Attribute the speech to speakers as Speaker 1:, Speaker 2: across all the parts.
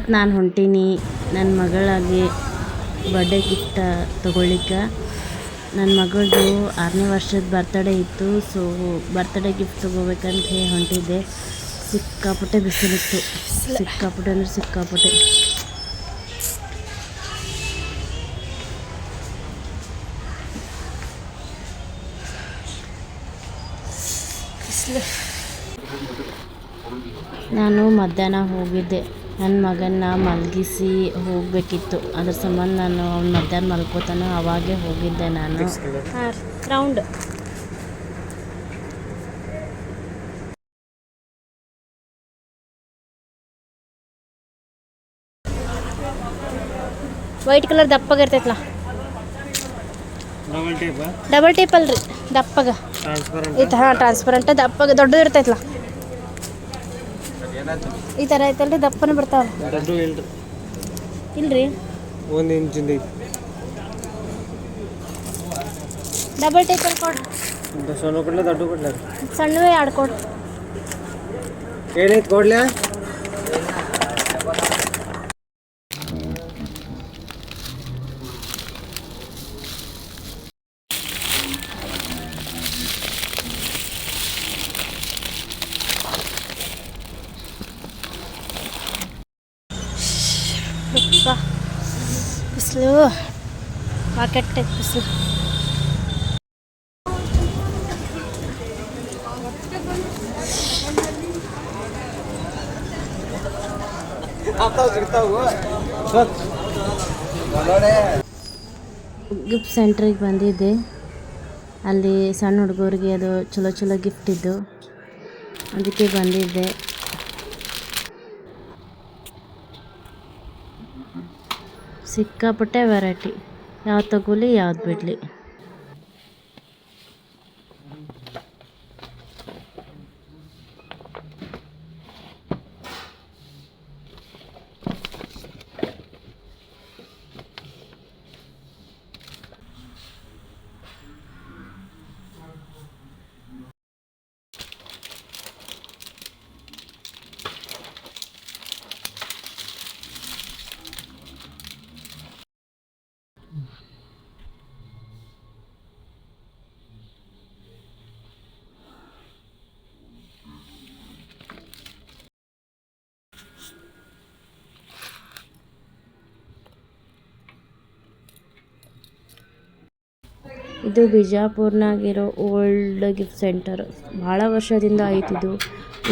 Speaker 1: ಮತ್ತು ನಾನು ಹೊಂಟೀನಿ ನನ್ನ ಮಗಳಾಗಿ ಬರ್ಡೇ ಗಿಫ್ಟ್ ತೊಗೊಳ್ಳಿಕ್ಕೆ. ನನ್ನ ಮಗಳದು 6ನೇ ವರ್ಷದ ಬರ್ತಡೇ ಇತ್ತು. ಸೊ ಬರ್ತಡೇ ಗಿಫ್ಟ್ ತೊಗೋಬೇಕಂತ ಹೊಂಟಿದ್ದೆ. ಸಿಕ್ಕಾಪಟ್ಟೆ ಬಿಸಿಲಿತ್ತು, ಸಿಕ್ಕಾಪಟ್ಟೆ ಅಂದರೆ ಸಿಕ್ಕಾಪಟ್ಟೆ. ನಾನು ಮಧ್ಯಾಹ್ನ ಹೋಗಿದ್ದೆ. ನನ್ನ ಮಗನ್ನ ಮಲಗಿಸಿ ಹೋಗಬೇಕಿತ್ತು. ಅದ್ರ ಸಂಬಂಧ ನಾನು ಅವ್ನು ಮಧ್ಯಾಹ್ನ ಮಲ್ಕೋತಾನೆ ಅವಾಗೇ ಹೋಗಿದ್ದೆ ನಾನು. ರೌಂಡ್ ವೈಟ್ ಕಲರ್ ದಪ್ಪಗೆ ಇರ್ತೈತಲ್ಲ, ಡಬಲ್ ಟೇಪ್ ಅಲ್ರಿ, ದಪ್ಪಗ ಇದು. ಹಾಂ, ಟ್ರಾನ್ಸ್ಪರೆಂಟ್ ದಪ್ಪಗೆ ದೊಡ್ಡದು ಇರ್ತೈತಲ್ಲ, ಈ ಥರ ಐತಲ್ರಿ, ದಪ್ಪನ ಬರ್ತಾವ. ಇಲ್ರಿ,
Speaker 2: 1 ಇಂಚಿಂದ
Speaker 1: ಡಬಲ್ ಟೇಪಲ್ಲಿ ಕೊಡ್ರಿ.
Speaker 2: ಸಣ್ಣ ಕೊಡ್ಲ ದೊಡ್ಡ ಕೊಡ್ಲ?
Speaker 1: ಸಣ್ಣವೇ 2 ಕೊಡ್ರಿ.
Speaker 2: ಏನೈತೆ ಕೊಡ್ಲ?
Speaker 1: ಬಿಸಿಲು ಪಾಕೆಟ್ ಬಿಸಿಲು. ಗಿಫ್ಟ್ ಸೆಂಟ್ರಿಗೆ ಬಂದಿದ್ದೆ. ಅಲ್ಲಿ ಸಣ್ಣ ಹುಡುಗರಿಗೆ ಅದು ಚಲೋ ಚಲೋ ಗಿಫ್ಟ್ ಇದ್ದು, ಅದಕ್ಕೆ ಬಂದಿದ್ದೆ. ಸಿಕ್ಕಾಪಟ್ಟೆ ವೆರೈಟಿ, ಯಾವ್ದು ತಗೊಳ್ಳಿ ಯಾವ್ದು ಬಿಡಲಿ. ಇದು ಬಿಜಾಪುರ್ನಾಗಿರೋ ಓಲ್ಡ್ ಗಿಫ್ಟ್ ಸೆಂಟರ್. ಭಾಳ ವರ್ಷದಿಂದ ಐತಿದು.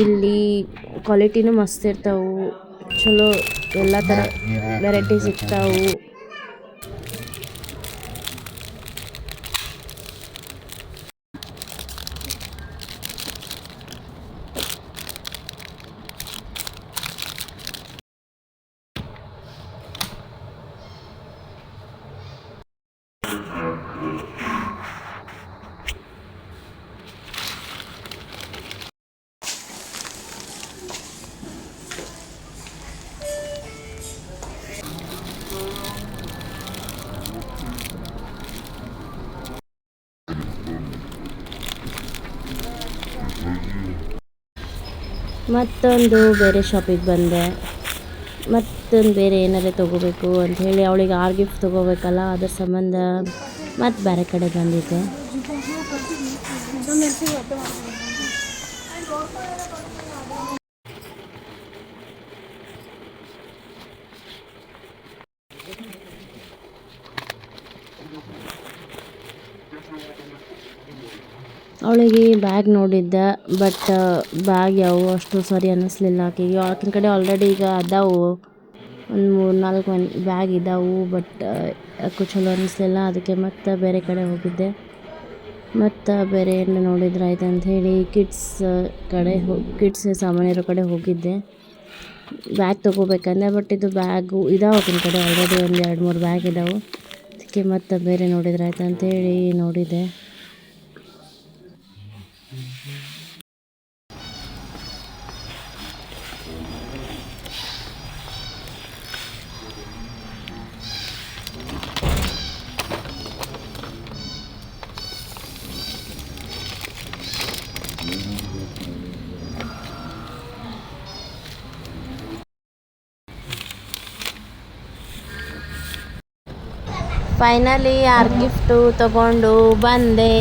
Speaker 1: ಇಲ್ಲಿ ಕ್ವಾಲಿಟಿನೂ ಮಸ್ತ್ ಇರ್ತಾವೆ, ಚಲೋ ಎಲ್ಲ ಥರ ವೆರೈಟಿ ಸಿಗ್ತಾವೆ. ಮತ್ತೊಂದು ಬೇರೆ ಶಾಪಿಗೆ ಬಂದೆ. ಮತ್ತೊಂದು ಬೇರೆ ಏನಾರೇ ತೊಗೋಬೇಕು ಅಂಥೇಳಿ ಅವಳಿಗೆ 6 ಗಿಫ್ಟ್ ತೊಗೋಬೇಕಲ್ಲ, ಅದ್ರ ಸಂಬಂಧ ಮತ್ತು ಬೇರೆ ಕಡೆ ಬಂದಿದ್ದೆ. ಅವಳಿಗೆ ಬ್ಯಾಗ್ ನೋಡಿದ್ದೆ, ಬಟ್ ಬ್ಯಾಗ್ ಯಾವ ಅಷ್ಟು ಸರಿ ಅನ್ನಿಸ್ಲಿಲ್ಲ ಆಕೆಗೆ. ಆಕಿನ ಕಡೆ ಆಲ್ರೆಡಿ ಈಗ ಅದಾವು, ಒಂದು 3-4 ಬ್ಯಾಗ್ ಇದ್ದಾವೆ, ಬಟ್ ಯಾಕೋ ಚಲೋ ಅನ್ನಿಸ್ಲಿಲ್ಲ. ಅದಕ್ಕೆ ಮತ್ತೆ ಬೇರೆ ಕಡೆ ಹೋಗಿದ್ದೆ. ಮತ್ತು ಬೇರೆ ಏನು ನೋಡಿದ್ರೆ ಆಯ್ತು ಅಂಥೇಳಿ ಕಿಡ್ಸ್ ಕಡೆ ಕಿಡ್ಸ್ ಸಾಮಾನಿರೋ ಕಡೆ ಹೋಗಿದ್ದೆ. ಬ್ಯಾಗ್ ತೊಗೋಬೇಕಂದೆ, ಬಟ್ ಇದು ಬ್ಯಾಗು ಇದಾವೆ ಆಕಿನ ಕಡೆ ಆಲ್ರೆಡಿ ಒಂದು 2-3 ಬ್ಯಾಗ್ ಇದ್ದಾವೆ. ಅದಕ್ಕೆ ಮತ್ತು ಬೇರೆ ನೋಡಿದ್ರೆ ಆಯ್ತು ಅಂಥೇಳಿ ನೋಡಿದೆ. ಫೈನಲಿ ಯಾರ ಗಿಫ್ಟು ತಗೊಂಡು ಬಂದೆ.